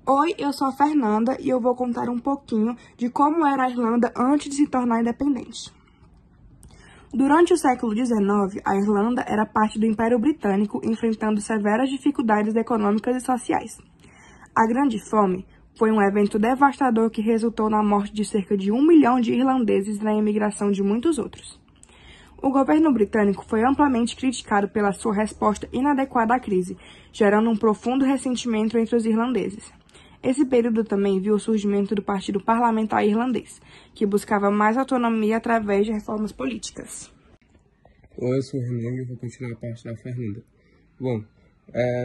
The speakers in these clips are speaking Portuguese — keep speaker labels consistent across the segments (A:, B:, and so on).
A: Oi, eu sou a Fernanda e eu vou contar um pouquinho de como era a Irlanda antes de se tornar independente. Durante o século XIX, a Irlanda era parte do Império Britânico, enfrentando severas dificuldades econômicas e sociais. A Grande Fome foi um evento devastador que resultou na morte de cerca de 1 milhão de irlandeses e na imigração de muitos outros. O governo britânico foi amplamente criticado pela sua resposta inadequada à crise, gerando um profundo ressentimento entre os irlandeses. Esse período também viu o surgimento do Partido Parlamentar Irlandês, que buscava mais autonomia através de reformas políticas.
B: Oi, eu sou o Renan e vou continuar a parte da Fernanda. Bom,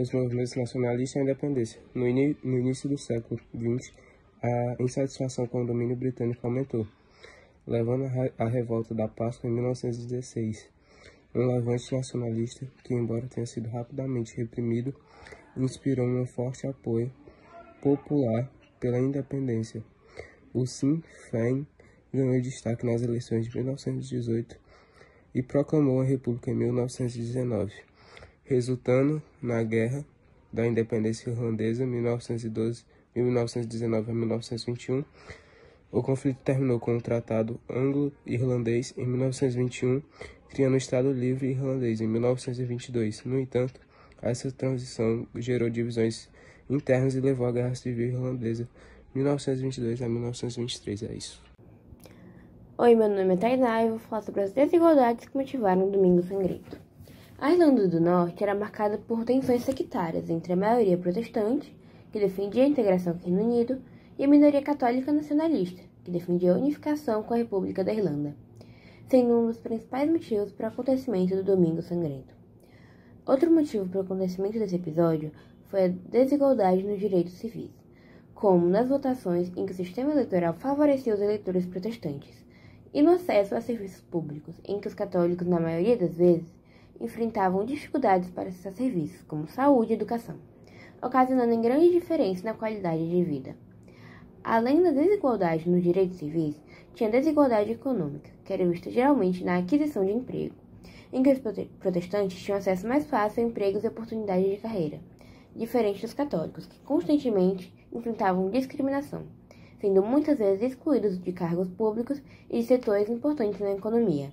B: os movimentos nacionalistas e a independência. No início do século XX, a insatisfação com o domínio britânico aumentou, levando à revolta da Páscoa em 1916. Um levante nacionalista que, embora tenha sido rapidamente reprimido, inspirou um forte apoio popular pela independência. O Sinn Féin ganhou destaque nas eleições de 1918 e proclamou a República em 1919, resultando na Guerra da Independência Irlandesa, 1912, de 1919 a 1921. O conflito terminou com o Tratado Anglo-Irlandês em 1921, criando o Estado Livre Irlandês em 1922. No entanto, essa transição gerou divisões internas e levou à Guerra Civil Irlandesa, 1922 a 1923. É isso.
C: Oi, meu nome é Tainá e vou falar sobre as desigualdades que motivaram o Domingo Sangrento. A Irlanda do Norte era marcada por tensões sectárias entre a maioria protestante, que defendia a integração com o Reino Unido, e a minoria católica nacionalista, que defendia a unificação com a República da Irlanda, sendo um dos principais motivos para o acontecimento do Domingo Sangrento. Outro motivo para o acontecimento desse episódio foi a desigualdade nos direitos civis, como nas votações em que o sistema eleitoral favorecia os eleitores protestantes, e no acesso a serviços públicos, em que os católicos, na maioria das vezes, enfrentavam dificuldades para acessar serviços como saúde e educação, ocasionando grande diferença na qualidade de vida. Além da desigualdade nos direitos civis, tinha a desigualdade econômica, que era vista geralmente na aquisição de emprego, em que os protestantes tinham acesso mais fácil a empregos e oportunidades de carreira, diferente dos católicos, que constantemente enfrentavam discriminação, sendo muitas vezes excluídos de cargos públicos e de setores importantes na economia,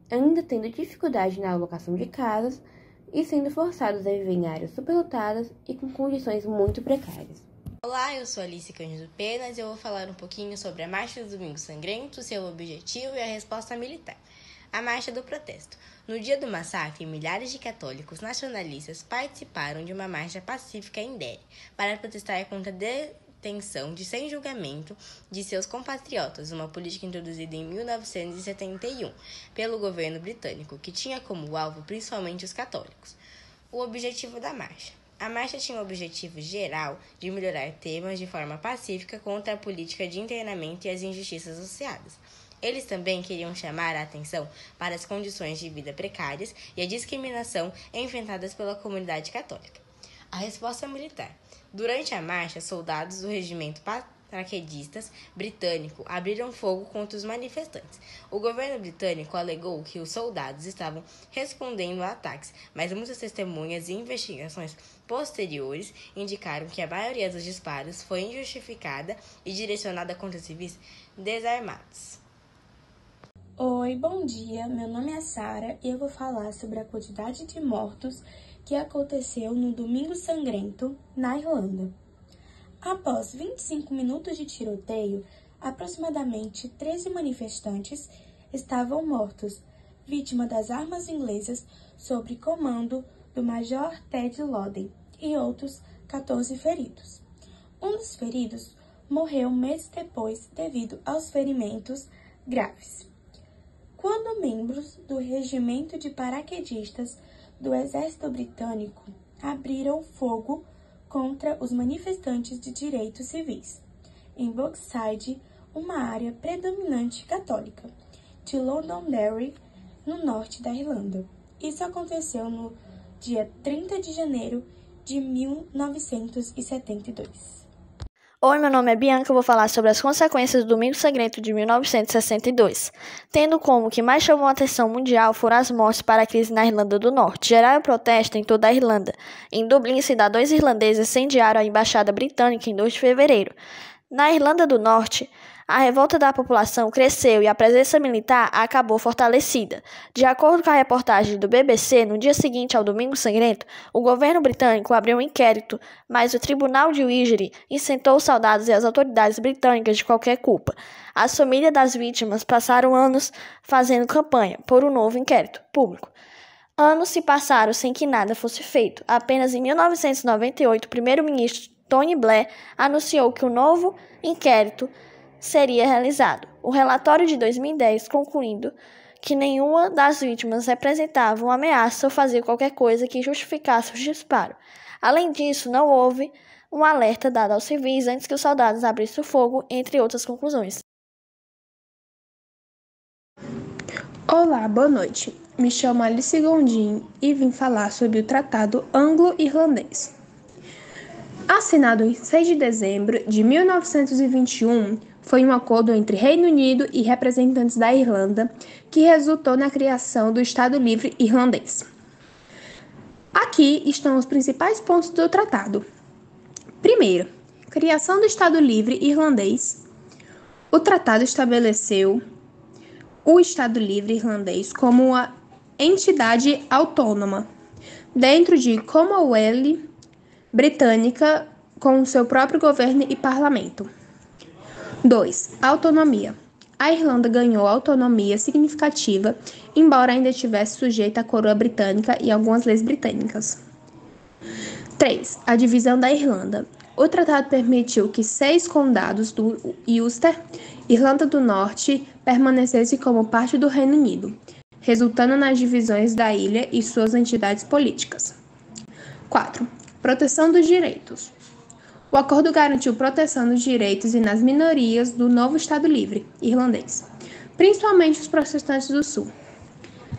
C: ainda tendo dificuldade na alocação de casas e sendo forçados a viver em áreas superlotadas e com condições muito precárias.
D: Olá, eu sou Alice Cândido Penas e eu vou falar um pouquinho sobre a Marcha do Domingo Sangrento, seu objetivo e a resposta militar. A Marcha do Protesto. No dia do massacre, milhares de católicos nacionalistas participaram de uma marcha pacífica em Derry para protestar contra a detenção sem julgamento de seus compatriotas, uma política introduzida em 1971 pelo governo britânico, que tinha como alvo principalmente os católicos. O objetivo da marcha. A marcha tinha o objetivo geral de melhorar temas de forma pacífica contra a política de internamento e as injustiças associadas. Eles também queriam chamar a atenção para as condições de vida precárias e a discriminação enfrentadas pela comunidade católica. A resposta militar. Durante a marcha, soldados do regimento paraquedistas britânico abriram fogo contra os manifestantes. O governo britânico alegou que os soldados estavam respondendo a ataques, mas muitas testemunhas e investigações posteriores indicaram que a maioria dos disparos foi injustificada e direcionada contra civis desarmados.
E: Oi, bom dia. Meu nome é Sara e eu vou falar sobre a quantidade de mortos que aconteceu no Domingo Sangrento, na Irlanda. Após 25 minutos de tiroteio, aproximadamente 13 manifestantes estavam mortos, vítima das armas inglesas sob comando do Major Ted Loden, e outros 14 feridos. Um dos feridos morreu meses depois devido aos ferimentos graves. Quando membros do regimento de paraquedistas do exército britânico abriram fogo contra os manifestantes de direitos civis, em Brookside, uma área predominante católica, de Londonderry, no norte da Irlanda. Isso aconteceu no dia 30 de janeiro de 1972.
F: Oi, meu nome é Bianca, eu vou falar sobre as consequências do Domingo Sangrento de 1962, tendo como que mais chamou a atenção mundial foram as mortes para a crise na Irlanda do Norte. Geraram protesto em toda a Irlanda. Em Dublin, cidadãos irlandeses incendiaram a embaixada britânica em 2 de fevereiro. Na Irlanda do Norte, a revolta da população cresceu e a presença militar acabou fortalecida. De acordo com a reportagem do BBC, no dia seguinte ao Domingo Sangrento, o governo britânico abriu um inquérito, mas o tribunal de Wiggery isentou os soldados e as autoridades britânicas de qualquer culpa. As famílias das vítimas passaram anos fazendo campanha por um novo inquérito público. Anos se passaram sem que nada fosse feito. Apenas em 1998, o primeiro-ministro Tony Blair anunciou que o novo inquérito seria realizado. O relatório de 2010 concluindo que nenhuma das vítimas representava uma ameaça ou fazia qualquer coisa que justificasse o disparo. Além disso, não houve um alerta dado aos civis antes que os soldados abrissem o fogo, entre outras conclusões.
E: Olá, boa noite. Me chamo Alice Gondim e vim falar sobre o Tratado Anglo-Irlandês. Assinado em 6 de dezembro de 1921, foi um acordo entre Reino Unido e representantes da Irlanda que resultou na criação do Estado Livre Irlandês. Aqui estão os principais pontos do tratado. Primeiro, criação do Estado Livre Irlandês. O tratado estabeleceu o Estado Livre Irlandês como uma entidade autônoma dentro de Commonwealth britânica com seu próprio governo e parlamento. 2. Autonomia. A Irlanda ganhou autonomia significativa, embora ainda estivesse sujeita à coroa britânica e algumas leis britânicas. 3. A divisão da Irlanda. O tratado permitiu que 6 condados do Ulster, Irlanda do Norte, permanecessem como parte do Reino Unido, resultando nas divisões da ilha e suas entidades políticas. 4. Proteção dos direitos. O acordo garantiu proteção dos direitos e nas minorias do novo Estado Livre irlandês, principalmente os protestantes do Sul.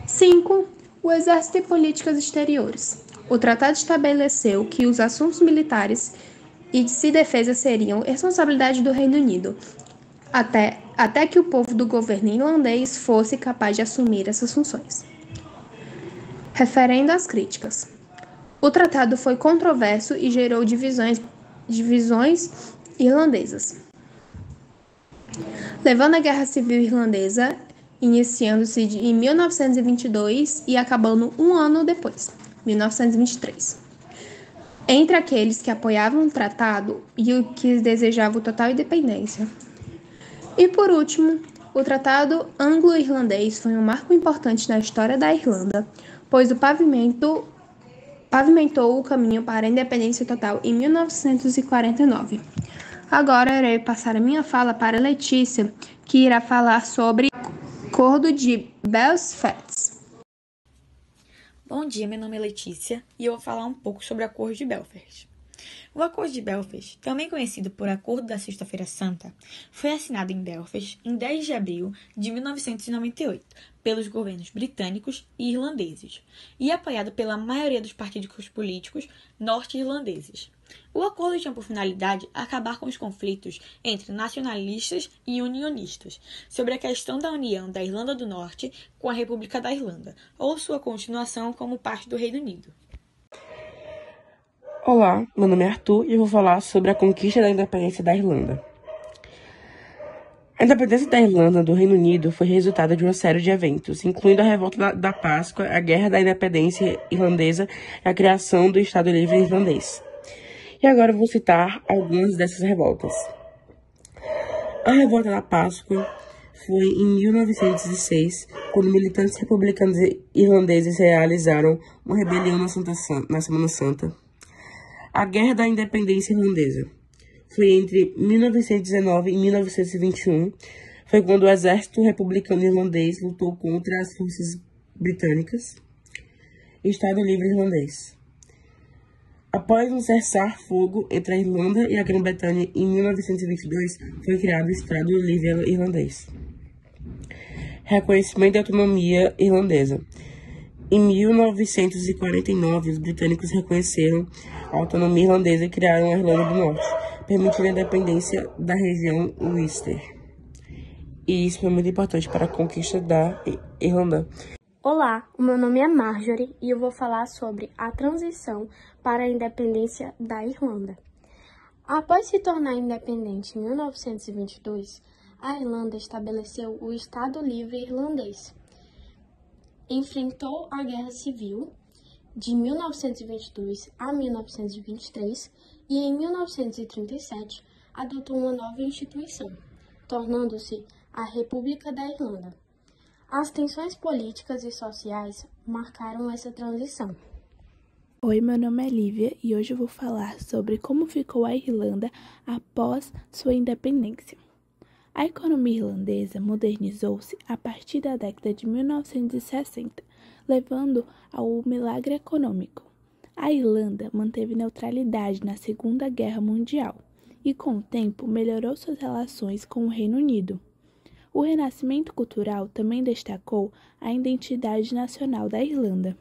E: 5. O Exército e políticas exteriores. O tratado estabeleceu que os assuntos militares e de defesa seriam responsabilidade do Reino Unido, até que o povo do governo irlandês fosse capaz de assumir essas funções. Referendo às críticas. O tratado foi controverso e gerou divisões irlandesas, levando à Guerra Civil Irlandesa, iniciando-se em 1922 e acabando um ano depois, 1923, entre aqueles que apoiavam o tratado e os que desejavam total independência. E por último, o Tratado Anglo-Irlandês foi um marco importante na história da Irlanda, pois pavimentou o caminho para a independência total em 1949. Agora irei passar a minha fala para Letícia, que irá falar sobre o Acordo de Belfast.
G: Bom dia, meu nome é Letícia e eu vou falar um pouco sobre o Acordo de Belfast. O Acordo de Belfast, também conhecido por Acordo da Sexta-feira Santa, foi assinado em Belfast em 10 de abril de 1998 pelos governos britânicos e irlandeses e apoiado pela maioria dos partidos políticos norte-irlandeses. O acordo tinha por finalidade acabar com os conflitos entre nacionalistas e unionistas sobre a questão da união da Irlanda do Norte com a República da Irlanda, ou sua continuação como parte do Reino Unido.
B: Olá, meu nome é Arthur e eu vou falar sobre a conquista da independência da Irlanda. A independência da Irlanda do Reino Unido foi resultado de uma série de eventos, incluindo a Revolta da Páscoa, a Guerra da Independência Irlandesa e a criação do Estado Livre Irlandês. E agora eu vou citar algumas dessas revoltas. A Revolta da Páscoa foi em 1906, quando militantes republicanos irlandeses realizaram uma rebelião na Semana Santa. A Guerra da Independência Irlandesa foi entre 1919 e 1921. Foi quando o exército republicano irlandês lutou contra as forças britânicas. Estado Livre Irlandês. Após um cessar-fogo entre a Irlanda e a Grã-Bretanha em 1922, foi criado o Estado Livre Irlandês. Reconhecimento da autonomia irlandesa. Em 1949, os britânicos reconheceram a autonomia irlandesa e criaram a Irlanda do Norte, permitindo a independência da região Ulster. E isso foi muito importante para a conquista da Irlanda.
H: Olá, o meu nome é Marjorie e eu vou falar sobre a transição para a independência da Irlanda. Após se tornar independente em 1922, a Irlanda estabeleceu o Estado Livre Irlandês. Enfrentou a Guerra Civil de 1922 a 1923 e em 1937 adotou uma nova instituição, tornando-se a República da Irlanda. As tensões políticas e sociais marcaram essa transição.
I: Oi, meu nome é Lívia e hoje eu vou falar sobre como ficou a Irlanda após sua independência. A economia irlandesa modernizou-se a partir da década de 1960, levando ao milagre econômico. A Irlanda manteve neutralidade na Segunda Guerra Mundial e, com o tempo, melhorou suas relações com o Reino Unido. O renascimento cultural também destacou a identidade nacional da Irlanda.